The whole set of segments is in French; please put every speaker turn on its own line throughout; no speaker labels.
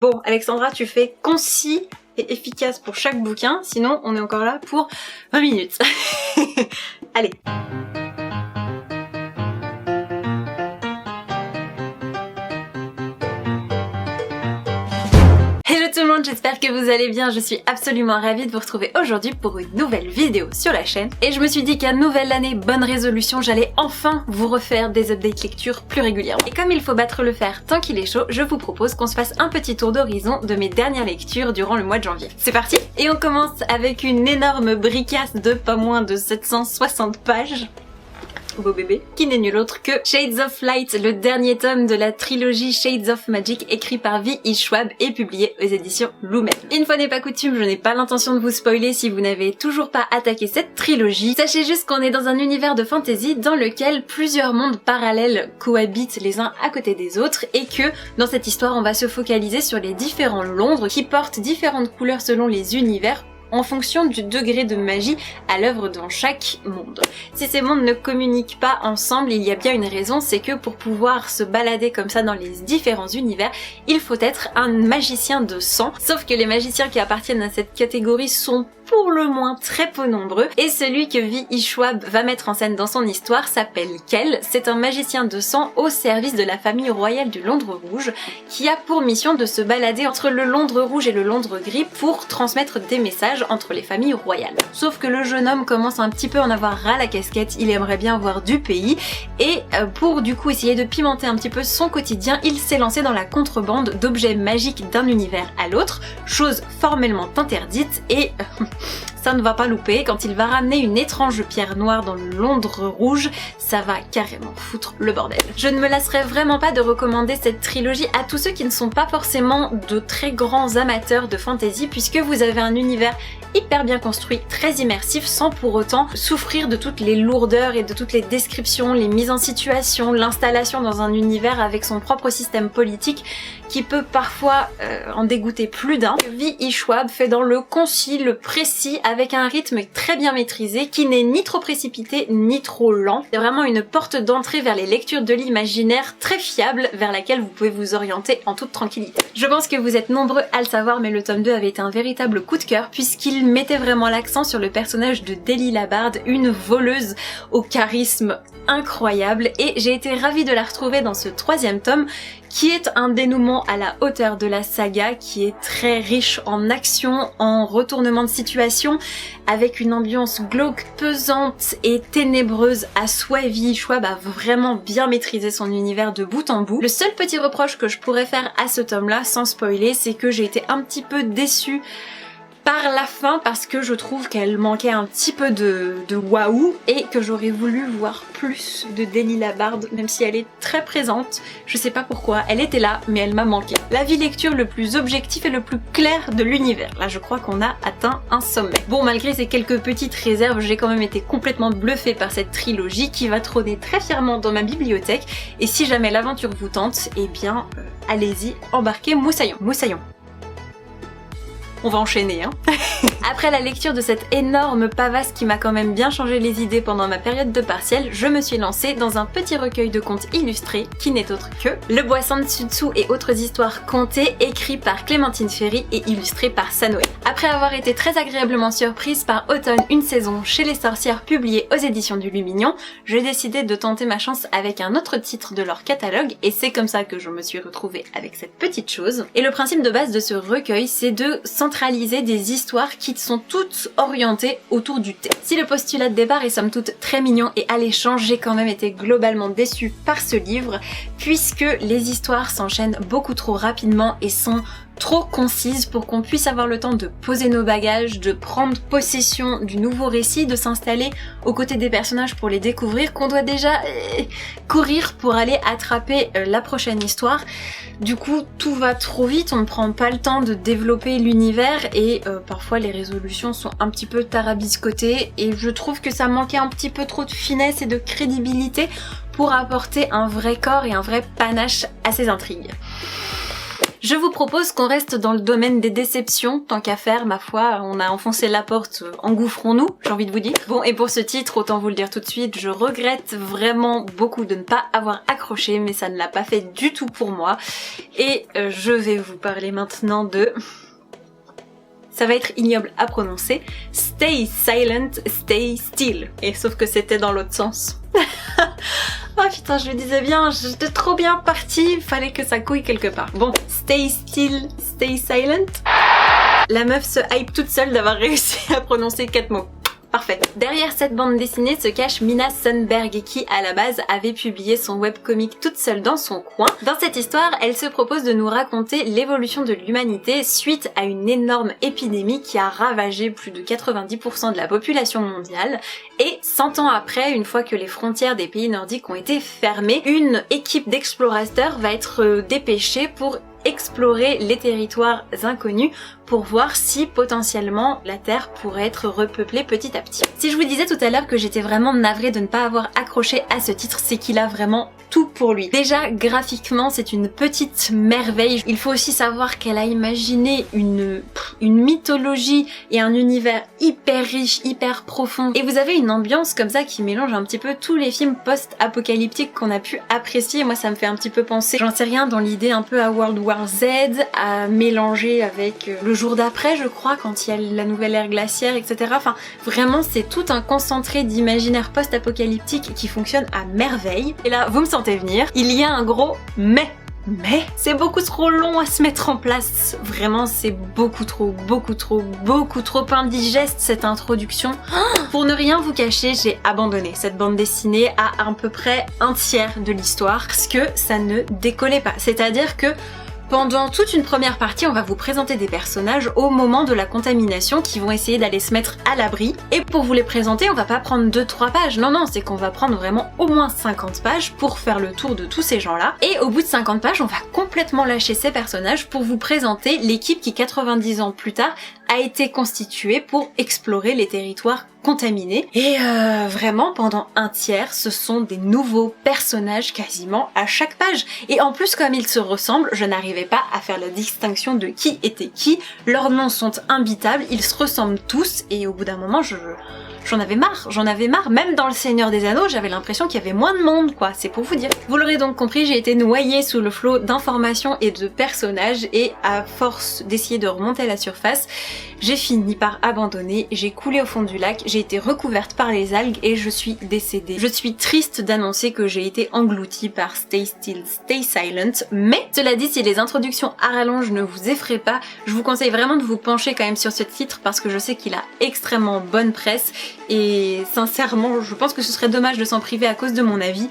Bon, Alexandra, tu fais concis et efficace pour chaque bouquin, sinon on est encore là pour 20 minutes. Allez. Hello tout le monde, j'espère que vous allez bien, je suis absolument ravie de vous retrouver aujourd'hui pour une nouvelle vidéo sur la chaîne. Et je me suis dit qu'à nouvelle année, bonne résolution, j'allais enfin vous refaire des updates lecture plus régulièrement. Et comme il faut battre le fer tant qu'il est chaud, je vous propose qu'on se fasse un petit tour d'horizon de mes dernières lectures durant le mois de janvier. C'est parti! Et on commence avec une énorme bricasse de pas moins de 760 pages. Beau bébé, qui n'est nul autre que Shades of Light, le dernier tome de la trilogie Shades of Magic écrit par V.E. Schwab et publié aux éditions Lumen. Une fois n'est pas coutume, je n'ai pas l'intention de vous spoiler si vous n'avez toujours pas attaqué cette trilogie. Sachez juste qu'on est dans un univers de fantasy dans lequel plusieurs mondes parallèles cohabitent les uns à côté des autres et que dans cette histoire on va se focaliser sur les différents Londres qui portent différentes couleurs selon les univers en fonction du degré de magie à l'œuvre dans chaque monde. Si ces mondes ne communiquent pas ensemble, il y a bien une raison, c'est que pour pouvoir se balader comme ça dans les différents univers, il faut être un magicien de sang, sauf que les magiciens qui appartiennent à cette catégorie sont pour le moins très peu nombreux, et celui que V.E. Schwab va mettre en scène dans son histoire s'appelle Kell. C'est un magicien de sang au service de la famille royale du Londres Rouge, qui a pour mission de se balader entre le Londres Rouge et le Londres Gris pour transmettre des messages entre les familles royales. Sauf que le jeune homme commence un petit peu à en avoir ras la casquette, il aimerait bien voir du pays, et pour du coup essayer de pimenter un petit peu son quotidien, il s'est lancé dans la contrebande d'objets magiques d'un univers à l'autre, chose formellement interdite, et ça ne va pas louper, quand il va ramener une étrange pierre noire dans le Londres Rouge, ça va carrément foutre le bordel. Je ne me lasserai vraiment pas de recommander cette trilogie à tous ceux qui ne sont pas forcément de très grands amateurs de fantasy, puisque vous avez un univers hyper bien construit, très immersif, sans pour autant souffrir de toutes les lourdeurs et de toutes les descriptions, les mises en situation, l'installation dans un univers avec son propre système politique qui peut parfois en dégoûter plus d'un. V.E. Schwab fait dans le concis, le précis, avec un rythme très bien maîtrisé, qui n'est ni trop précipité ni trop lent. C'est vraiment une porte d'entrée vers les lectures de l'imaginaire très fiable, vers laquelle vous pouvez vous orienter en toute tranquillité. Je pense que vous êtes nombreux à le savoir, mais le tome 2 avait été un véritable coup de cœur, puisqu'il mettait vraiment l'accent sur le personnage de Delilah Bard, une voleuse au charisme incroyable, et j'ai été ravie de la retrouver dans ce 3e tome, qui est un dénouement à la hauteur de la saga, qui est très riche en action, en retournement de situation, avec une ambiance glauque, pesante et ténébreuse à souhait. V.E. Schwab a vraiment bien maîtrisé son univers de bout en bout. Le seul petit reproche que je pourrais faire à ce tome-là, sans spoiler, c'est que j'ai été un petit peu déçue par la fin, parce que je trouve qu'elle manquait un petit peu de waouh, et que j'aurais voulu voir plus de Delilah Bard, même si elle est très présente. Je sais pas pourquoi, elle était là, mais elle m'a manqué. L'avis lecture le plus objectif et le plus clair de l'univers. Là, je crois qu'on a atteint un sommet. Bon, malgré ces quelques petites réserves, j'ai quand même été complètement bluffée par cette trilogie qui va trôner très fièrement dans ma bibliothèque. Et si jamais l'aventure vous tente, eh bien, allez-y, embarquez moussaillon. Moussaillon. On va enchaîner, hein. Après la lecture de cette énorme pavasse qui m'a quand même bien changé les idées pendant ma période de partiel, je me suis lancée dans un petit recueil de contes illustrés qui n'est autre que Le Bois Sanshutsu et autres histoires contées, écrit par Clémentine Ferry et illustré par Sanoé. Après avoir été très agréablement surprise par Automne, une saison chez les sorcières publiée aux éditions du Lumignon, j'ai décidé de tenter ma chance avec un autre titre de leur catalogue, et c'est comme ça que je me suis retrouvée avec cette petite chose. Et le principe de base de ce recueil, c'est de centraliser des histoires qui sont toutes orientées autour du thé. Si le postulat de départ est somme toute très mignon et alléchant, j'ai quand même été globalement déçue par ce livre, puisque les histoires s'enchaînent beaucoup trop rapidement et sont trop concises pour qu'on puisse avoir le temps de poser nos bagages, de prendre possession du nouveau récit, de s'installer aux côtés des personnages pour les découvrir, qu'on doit déjà courir pour aller attraper la prochaine histoire. Du coup, tout va trop vite, on ne prend pas le temps de développer l'univers, et parfois les résolutions sont un petit peu tarabiscotées, et je trouve que ça manquait un petit peu trop de finesse et de crédibilité pour apporter un vrai corps et un vrai panache à ces intrigues. Je vous propose qu'on reste dans le domaine des déceptions, tant qu'à faire, ma foi, on a enfoncé la porte, engouffrons-nous, j'ai envie de vous dire. Bon, et pour ce titre, autant vous le dire tout de suite, je regrette vraiment beaucoup de ne pas avoir accroché, mais ça ne l'a pas fait du tout pour moi. Et je vais vous parler maintenant de... Ça va être ignoble à prononcer. Stay silent, stay still. Et sauf que c'était dans l'autre sens. Oh putain, je le disais bien, j'étais trop bien partie, fallait que ça couille quelque part. Bon, stay still, stay silent. La meuf se hype toute seule d'avoir réussi à prononcer 4 mots. Parfait. Derrière cette bande dessinée se cache Mina Sundberg qui, à la base, avait publié son webcomic toute seule dans son coin. Dans cette histoire, elle se propose de nous raconter l'évolution de l'humanité suite à une énorme épidémie qui a ravagé plus de 90% de la population mondiale. Et 100 ans après, une fois que les frontières des pays nordiques ont été fermées, une équipe d'explorateurs va être dépêchée pour explorer les territoires inconnus pour voir si potentiellement la Terre pourrait être repeuplée petit à petit. Si je vous disais tout à l'heure que j'étais vraiment navrée de ne pas avoir accroché à ce titre, c'est qu'il a vraiment tout pour lui. Déjà, graphiquement, c'est une petite merveille. Il faut aussi savoir qu'elle a imaginé une mythologie et un univers hyper riche, hyper profond. Et vous avez une ambiance comme ça qui mélange un petit peu tous les films post-apocalyptiques qu'on a pu apprécier. Moi, ça me fait un petit peu penser, j'en sais rien, dans l'idée un peu à World War Z, à mélanger avec le jour d'après, je crois, quand il y a la nouvelle ère glaciaire, etc. Enfin, vraiment, c'est tout un concentré d'imaginaire post-apocalyptique qui fonctionne à merveille. Et là, vous me sentez venir, il y a un gros mais c'est beaucoup trop long à se mettre en place. Vraiment, c'est beaucoup trop indigeste cette introduction. Pour ne rien vous cacher, j'ai abandonné cette bande dessinée à peu près un tiers de l'histoire parce que ça ne décollait pas. C'est-à-dire que pendant toute une première partie, on va vous présenter des personnages au moment de la contamination qui vont essayer d'aller se mettre à l'abri. Et pour vous les présenter, on va pas prendre 2-3 pages. Non, c'est qu'on va prendre vraiment au moins 50 pages pour faire le tour de tous ces gens-là. Et au bout de 50 pages, on va complètement lâcher ces personnages pour vous présenter l'équipe qui, 90 ans plus tard, a été constituée pour explorer les territoires contaminés. Et vraiment, pendant un tiers, ce sont des nouveaux personnages quasiment à chaque page. Et en plus, comme ils se ressemblent, je n'arrivais pas à faire la distinction de qui était qui. Leurs noms sont imbitables, ils se ressemblent tous, et au bout d'un moment, j'en avais marre. Même dans Le Seigneur des Anneaux, j'avais l'impression qu'il y avait moins de monde, quoi. C'est pour vous dire. Vous l'aurez donc compris, j'ai été noyée sous le flot d'informations et de personnages, et à force d'essayer de remonter à la surface, j'ai fini par abandonner, j'ai coulé au fond du lac, j'ai été recouverte par les algues et je suis décédée. Je suis triste d'annoncer que j'ai été engloutie par Stay Still, Stay Silent, mais cela dit, si les introductions à rallonge ne vous effraient pas, je vous conseille vraiment de vous pencher quand même sur ce titre parce que je sais qu'il a extrêmement bonne presse et sincèrement, je pense que ce serait dommage de s'en priver à cause de mon avis.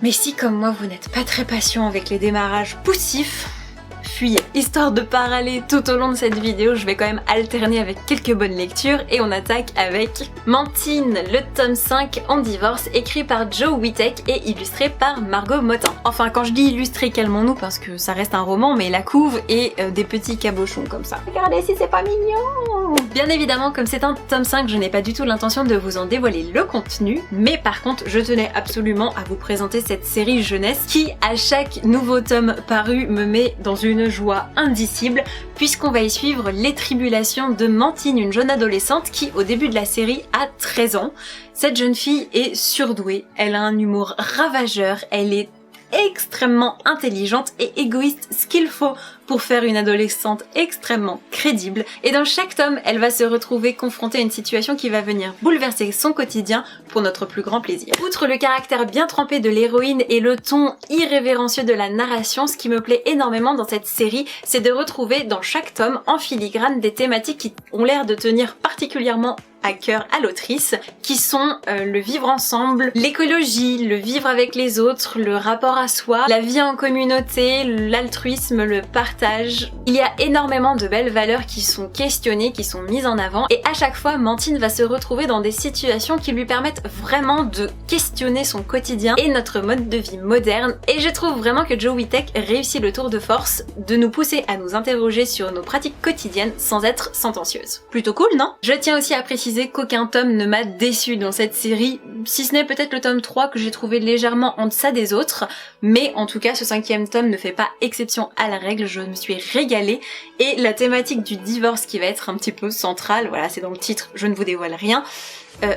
Mais si, comme moi, vous n'êtes pas très patient avec les démarrages poussifs, fuyez. Histoire de pas râler tout au long de cette vidéo, je vais quand même alterner avec quelques bonnes lectures et on attaque avec Mantine, le tome 5 en divorce, écrit par Joe Witek et illustré par Margot Motin. Enfin, quand je dis illustré, calmons-nous parce que ça reste un roman, mais la couve et des petits cabochons comme ça. Regardez si c'est pas mignon! Bien évidemment, comme c'est un tome 5, je n'ai pas du tout l'intention de vous en dévoiler le contenu, mais par contre, je tenais absolument à vous présenter cette série jeunesse qui, à chaque nouveau tome paru, me met dans une joie indicible puisqu'on va y suivre les tribulations de Mantine, une jeune adolescente qui, au début de la série, a 13 ans. Cette jeune fille est surdouée, elle a un humour ravageur, elle est extrêmement intelligente et égoïste, ce qu'il faut pour faire une adolescente extrêmement crédible. Et dans chaque tome, elle va se retrouver confrontée à une situation qui va venir bouleverser son quotidien pour notre plus grand plaisir. Outre le caractère bien trempé de l'héroïne et le ton irrévérencieux de la narration, ce qui me plaît énormément dans cette série, c'est de retrouver dans chaque tome en filigrane des thématiques qui ont l'air de tenir particulièrement à cœur à l'autrice, qui sont le vivre ensemble, l'écologie, le vivre avec les autres, le rapport à soi, la vie en communauté, l'altruisme, le partage. Il y a énormément de belles valeurs qui sont questionnées, qui sont mises en avant, et à chaque fois, Mantine va se retrouver dans des situations qui lui permettent vraiment de questionner son quotidien et notre mode de vie moderne, et je trouve vraiment que Joe Witek réussit le tour de force de nous pousser à nous interroger sur nos pratiques quotidiennes sans être sentencieuse. Plutôt cool, non? Je tiens aussi à préciser qu'aucun tome ne m'a déçu dans cette série, si ce n'est peut-être le tome 3 que j'ai trouvé légèrement en deçà des autres, mais en tout cas ce 5e tome ne fait pas exception à la règle, je me suis régalée et la thématique du divorce qui va être un petit peu centrale, voilà c'est dans le titre, je ne vous dévoile rien,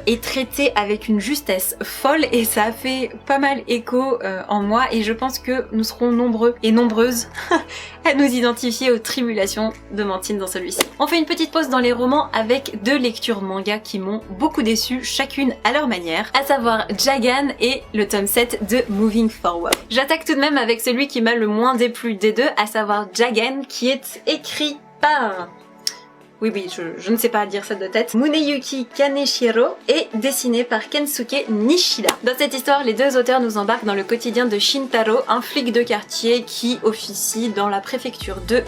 est traitée avec une justesse folle et ça a fait pas mal écho en moi et je pense que nous serons nombreux et nombreuses à nous identifier aux tribulations de Mantine dans celui-ci. On fait une petite pause dans les romans avec 2 lectures manga qui m'ont beaucoup déçue, chacune à leur manière, à savoir Jagan et le tome 7 de Moving Forward. J'attaque tout de même avec celui qui m'a le moins déplu des deux, à savoir Jagan, qui est écrit par... Oui, je ne sais pas dire ça de tête. Muneyuki Kaneshiro et dessiné par Kensuke Nishida. Dans cette histoire, les 2 auteurs nous embarquent dans le quotidien de Shintaro, un flic de quartier qui officie dans la préfecture de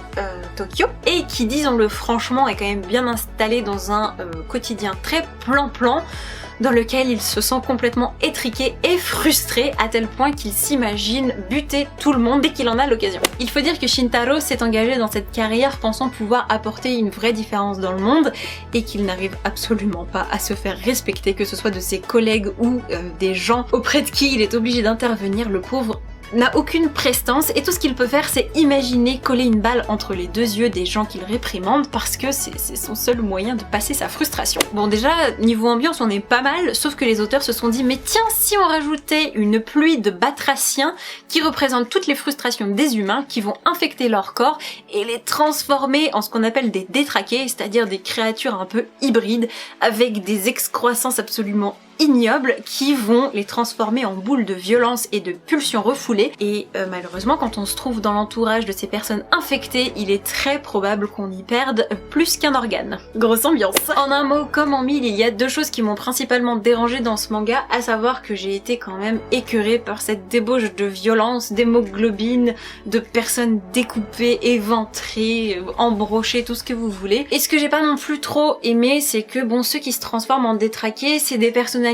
Tokyo et qui, disons-le franchement, est quand même bien installé dans un quotidien très plan-plan, dans lequel il se sent complètement étriqué et frustré à tel point qu'il s'imagine buter tout le monde dès qu'il en a l'occasion. Il faut dire que Shintaro s'est engagé dans cette carrière pensant pouvoir apporter une vraie différence dans le monde et qu'il n'arrive absolument pas à se faire respecter, que ce soit de ses collègues ou des gens auprès de qui il est obligé d'intervenir. Le pauvre n'a aucune prestance et tout ce qu'il peut faire c'est imaginer coller une balle entre les 2 yeux des gens qu'il réprimande parce que c'est son seul moyen de passer sa frustration. Bon déjà niveau ambiance on est pas mal, sauf que les auteurs se sont dit mais tiens si on rajoutait une pluie de batraciens qui représentent toutes les frustrations des humains qui vont infecter leur corps et les transformer en ce qu'on appelle des détraqués, c'est-à-dire des créatures un peu hybrides avec des excroissances absolument ignobles qui vont les transformer en boules de violence et de pulsions refoulées et malheureusement quand on se trouve dans l'entourage de ces personnes infectées, il est très probable qu'on y perde plus qu'un organe. Grosse ambiance. En un mot comme en mille, il y a 2 choses qui m'ont principalement dérangée dans ce manga, à savoir que j'ai été quand même écœurée par cette débauche de violence, d'hémoglobine, de personnes découpées, éventrées, embrochées, tout ce que vous voulez. Et ce que j'ai pas non plus trop aimé, c'est que bon, ceux qui se transforment en détraqués, c'est des personnalités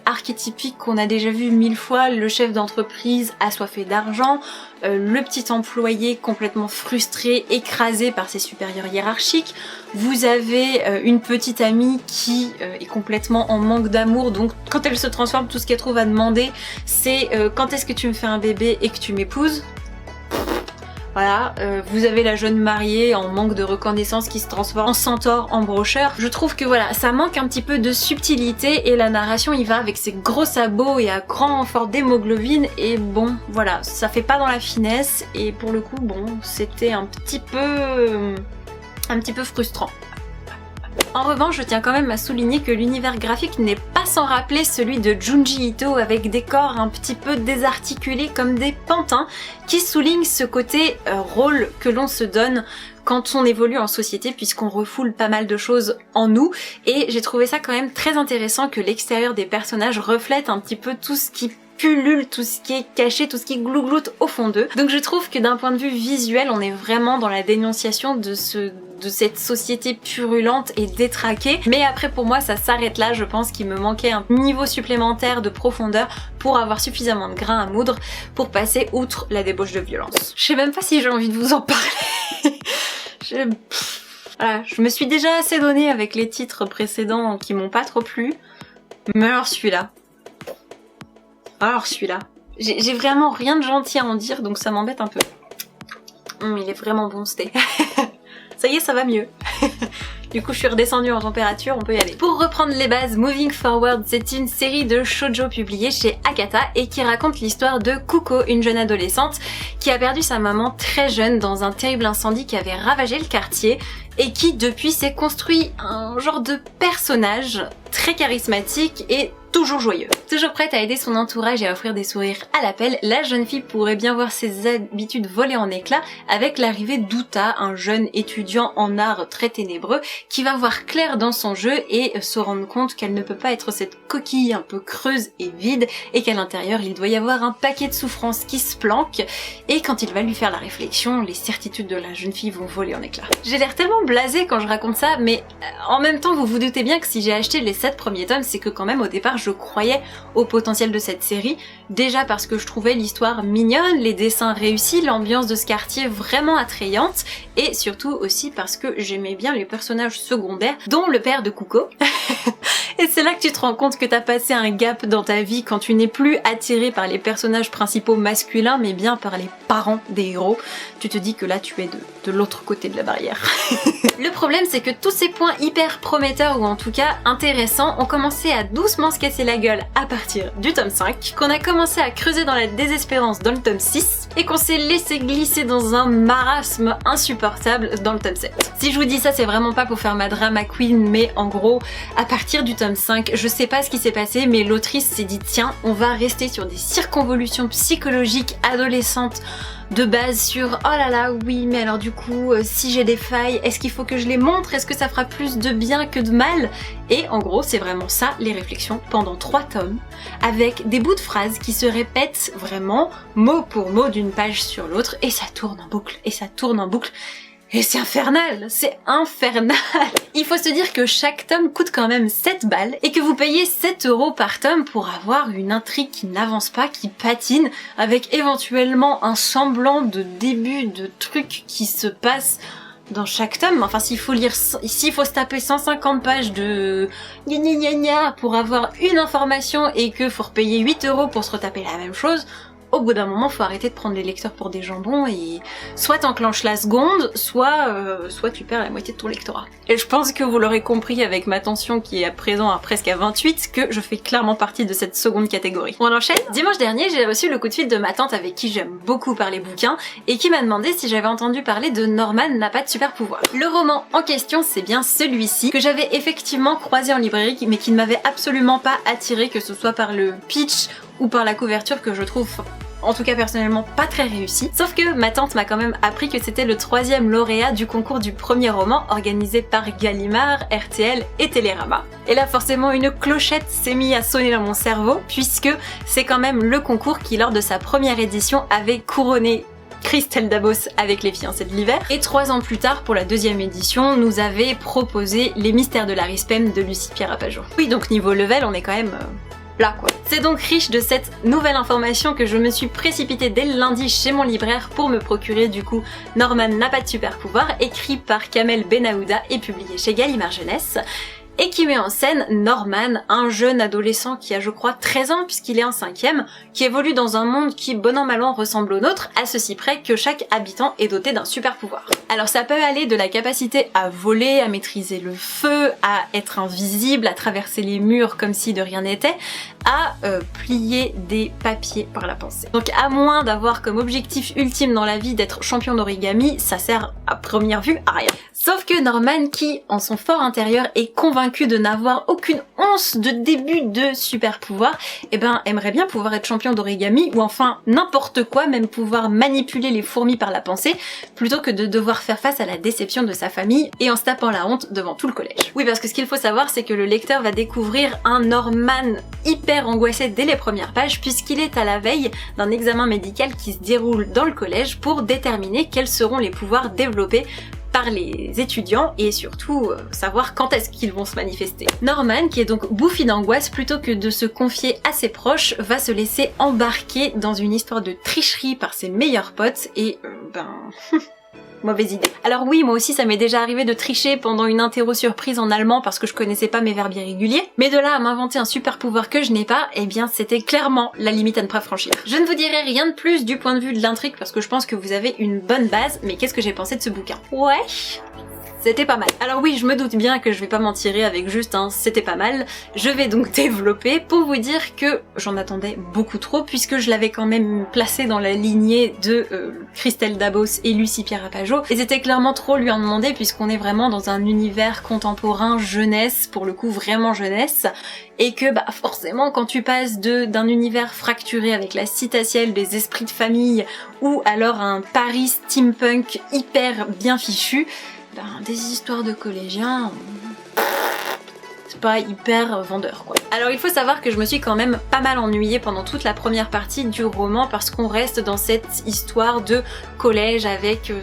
archétypiques qu'on a déjà vu 1000 fois, le chef d'entreprise assoiffé d'argent, le petit employé complètement frustré, écrasé par ses supérieurs hiérarchiques, vous avez une petite amie qui est complètement en manque d'amour, donc quand elle se transforme, tout ce qu'elle trouve à demander c'est quand est-ce que tu me fais un bébé et que tu m'épouses. Voilà, vous avez la jeune mariée en manque de reconnaissance qui se transforme en centaure, en brocheur. Je trouve que voilà, ça manque un petit peu de subtilité et la narration y va avec ses gros sabots et à grand renfort d'hémoglobine et bon, voilà, ça fait pas dans la finesse et pour le coup, bon, c'était un petit peu frustrant. En revanche, je tiens quand même à souligner que l'univers graphique n'est pas sans rappeler celui de Junji Ito avec des corps un petit peu désarticulés comme des pantins qui soulignent ce côté rôle que l'on se donne quand on évolue en société puisqu'on refoule pas mal de choses en nous et j'ai trouvé ça quand même très intéressant que l'extérieur des personnages reflète un petit peu tout ce qui pullule, tout ce qui est caché, tout ce qui glougloute au fond d'eux. Donc je trouve que d'un point de vue visuel, on est vraiment dans la dénonciation de cette société purulente et détraquée. Mais après pour moi ça s'arrête là, je pense qu'il me manquait un niveau supplémentaire de profondeur pour avoir suffisamment de grain à moudre pour passer outre la débauche de violence. Je sais même pas si j'ai envie de vous en parler. Voilà, je me suis déjà assez donné avec les titres précédents qui m'ont pas trop plu. Mais alors celui-là. J'ai vraiment rien de gentil à en dire donc ça m'embête un peu. Il est vraiment bon ce thé. Ça y est, ça va mieux. Du coup, je suis redescendue en température, on peut y aller. Pour reprendre les bases, Moving Forward, c'est une série de shoujo publiée chez Akata et qui raconte l'histoire de Kuko, une jeune adolescente qui a perdu sa maman très jeune dans un terrible incendie qui avait ravagé le quartier et qui depuis s'est construit un genre de personnage très charismatique et toujours joyeux. Toujours prête à aider son entourage et à offrir des sourires à l'appel, la jeune fille pourrait bien voir ses habitudes voler en éclats avec l'arrivée d'Uta, un jeune étudiant en art très ténébreux qui va voir clair dans son jeu et se rendre compte qu'elle ne peut pas être cette coquille un peu creuse et vide et qu'à l'intérieur il doit y avoir un paquet de souffrances qui se planquent et quand il va lui faire la réflexion, les certitudes de la jeune fille vont voler en éclats. J'ai l'air tellement blasée quand je raconte ça, mais en même temps vous vous doutez bien que si j'ai acheté les 7 premiers tomes, c'est que quand même au départ je croyais au potentiel de cette série, déjà parce que je trouvais l'histoire mignonne, les dessins réussis, l'ambiance de ce quartier vraiment attrayante, et surtout aussi parce que j'aimais bien les personnages secondaires, dont le père de Kuko. Et c'est là que tu te rends compte que t'as passé un gap dans ta vie quand tu n'es plus attiré par les personnages principaux masculins mais bien par les parents des héros. Tu te dis que là tu es de l'autre côté de la barrière. Le problème c'est que tous ces points hyper prometteurs ou en tout cas intéressants ont commencé à doucement se casser la gueule à partir du tome 5, qu'on a commencé à creuser dans la désespérance dans le tome 6 et qu'on s'est laissé glisser dans un marasme insupportable dans le tome 7. Si je vous dis ça, c'est vraiment pas pour faire ma drama queen, mais en gros, à partir du tome 5, je sais pas ce qui s'est passé, mais l'autrice s'est dit tiens, on va rester sur des circonvolutions psychologiques adolescentes de base sur oh là là oui mais alors du coup si j'ai des failles est-ce qu'il faut que je les montre, est-ce que ça fera plus de bien que de mal, et en gros c'est vraiment ça les réflexions pendant 3 tomes avec des bouts de phrases qui se répètent vraiment mot pour mot d'une page sur l'autre et ça tourne en boucle et ça tourne en boucle. Et c'est infernal, c'est infernal. Il faut se dire que chaque tome coûte quand même 7 balles et que vous payez 7 € par tome pour avoir une intrigue qui n'avance pas, qui patine, avec éventuellement un semblant de début de truc qui se passe dans chaque tome. Enfin, s'il faut lire, s'il faut se taper 150 pages de gna gna gna gna pour avoir une information et que faut repayer 8 € pour se retaper la même chose, au bout d'un moment, faut arrêter de prendre les lecteurs pour des jambons et soit t'enclenches la seconde, soit tu perds la moitié de ton lectorat. Et je pense que vous l'aurez compris avec ma tension qui est à présent presque à 28, que je fais clairement partie de cette seconde catégorie. On enchaîne. Dimanche dernier, j'ai reçu le coup de fil de ma tante avec qui j'aime beaucoup parler bouquins et qui m'a demandé si j'avais entendu parler de Norman n'a pas de super pouvoir. Le roman en question, c'est bien celui-ci, que j'avais effectivement croisé en librairie mais qui ne m'avait absolument pas attiré, que ce soit par le pitch ou par la couverture que je trouve en tout cas personnellement pas très réussi. Sauf que ma tante m'a quand même appris que c'était le 3e lauréat du concours du premier roman organisé par Gallimard, RTL et Télérama. Et là forcément une clochette s'est mise à sonner dans mon cerveau puisque c'est quand même le concours qui lors de sa première édition avait couronné Christelle Dabos avec Les Fiancés de l'hiver, et 3 ans plus tard, pour la 2e édition, nous avait proposé Les Mystères de Larry Spem de Lucie Pierre Apajot. Oui, donc niveau level, on est quand même là quoi. C'est donc riche de cette nouvelle information que je me suis précipitée dès le lundi chez mon libraire pour me procurer du coup Norman n'a pas de super pouvoir, écrit par Kamel Benahouda et publié chez Gallimard Jeunesse, et qui met en scène Norman, un jeune adolescent qui a je crois 13 ans puisqu'il est en 5e, qui évolue dans un monde qui bon an mal an ressemble au nôtre, à ceci près que chaque habitant est doté d'un super pouvoir. Alors ça peut aller de la capacité à voler, à maîtriser le feu, à être invisible, à traverser les murs comme si de rien n'était, à plier des papiers par la pensée. Donc à moins d'avoir comme objectif ultime dans la vie d'être champion d'origami, ça sert à première vue à rien. Sauf que Norman, qui en son fort intérieur est convaincu de n'avoir aucune once de début de super pouvoir, eh ben aimerait bien pouvoir être champion d'origami ou enfin n'importe quoi, même pouvoir manipuler les fourmis par la pensée, plutôt que de devoir faire face à la déception de sa famille et en se tapant la honte devant tout le collège. Oui, parce que ce qu'il faut savoir, c'est que le lecteur va découvrir un Norman hyper angoissé dès les premières pages puisqu'il est à la veille d'un examen médical qui se déroule dans le collège pour déterminer quels seront les pouvoirs développés par les étudiants et surtout savoir quand est-ce qu'ils vont se manifester. Norman, qui est donc bouffi d'angoisse, plutôt que de se confier à ses proches, va se laisser embarquer dans une histoire de tricherie par ses meilleurs potes et mauvaise idée. Alors oui, moi aussi ça m'est déjà arrivé de tricher pendant une interro surprise en allemand parce que je connaissais pas mes verbes irréguliers, mais de là à m'inventer un super pouvoir que je n'ai pas, eh bien c'était clairement la limite à ne pas franchir. Je ne vous dirai rien de plus du point de vue de l'intrigue parce que je pense que vous avez une bonne base, mais qu'est-ce que j'ai pensé de ce bouquin? Ouais, c'était pas mal. Alors oui, je me doute bien que je vais pas m'en tirer avec juste un c'était pas mal. Je vais donc développer pour vous dire que j'en attendais beaucoup trop puisque je l'avais quand même placé dans la lignée de Christelle Dabos et Lucie Pierre Apajot. Et c'était clairement trop lui en demander puisqu'on est vraiment dans un univers contemporain jeunesse, pour le coup vraiment jeunesse. Et que bah forcément quand tu passes d'un univers fracturé avec la citatielle des esprits de famille ou alors un Paris steampunk hyper bien fichu, des histoires de collégiens, c'est pas hyper vendeur quoi. Alors il faut savoir que je me suis quand même pas mal ennuyée pendant toute la première partie du roman parce qu'on reste dans cette histoire de collège avec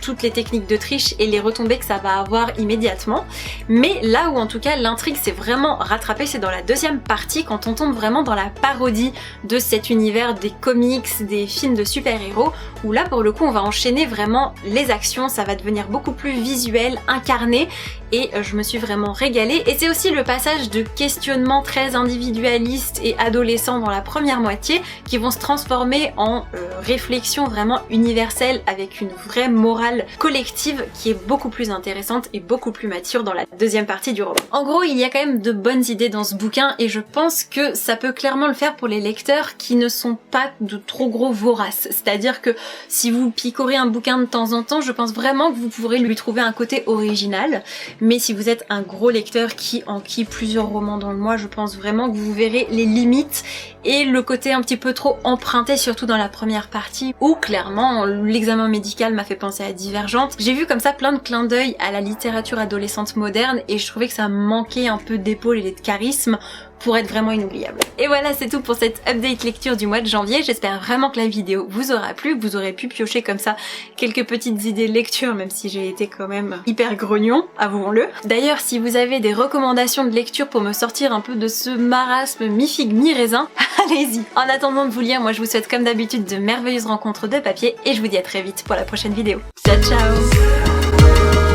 toutes les techniques de triche et les retombées que ça va avoir immédiatement. Mais là où en tout cas l'intrigue s'est vraiment rattrapée, c'est dans la 2e partie quand on tombe vraiment dans la parodie de cet univers des comics, des films de super-héros, où là pour le coup on va enchaîner vraiment les actions, ça va devenir beaucoup plus visuel, incarné, et je me suis vraiment régalée. Et c'est aussi le le passage de questionnements très individualistes et adolescents dans la première moitié qui vont se transformer en réflexion vraiment universelle avec une vraie morale collective qui est beaucoup plus intéressante et beaucoup plus mature dans la deuxième partie du roman. En gros, il y a quand même de bonnes idées dans ce bouquin et je pense que ça peut clairement le faire pour les lecteurs qui ne sont pas de trop gros voraces. C'est-à-dire que si vous picorez un bouquin de temps en temps, je pense vraiment que vous pourrez lui trouver un côté original. Mais si vous êtes un gros lecteur qui enquille plusieurs romans dans le mois, je pense vraiment que vous verrez les limites et le côté un petit peu trop emprunté, surtout dans la première partie, où clairement l'examen médical m'a fait penser à Divergente. J'ai vu comme ça plein de clins d'œil à la littérature adolescente moderne et je trouvais que ça manquait un peu d'épaule et de charisme pour être vraiment inoubliable. Et voilà, c'est tout pour cette update lecture du mois de janvier. J'espère vraiment que la vidéo vous aura plu, que vous aurez pu piocher comme ça quelques petites idées de lecture, même si j'ai été quand même hyper grognon, avouons-le. D'ailleurs, si vous avez des recommandations de lecture pour me sortir un peu de ce marasme mi-figue mi-raisin, allez-y. En attendant de vous lire, moi je vous souhaite comme d'habitude de merveilleuses rencontres de papier et je vous dis à très vite pour la prochaine vidéo. Ciao ciao.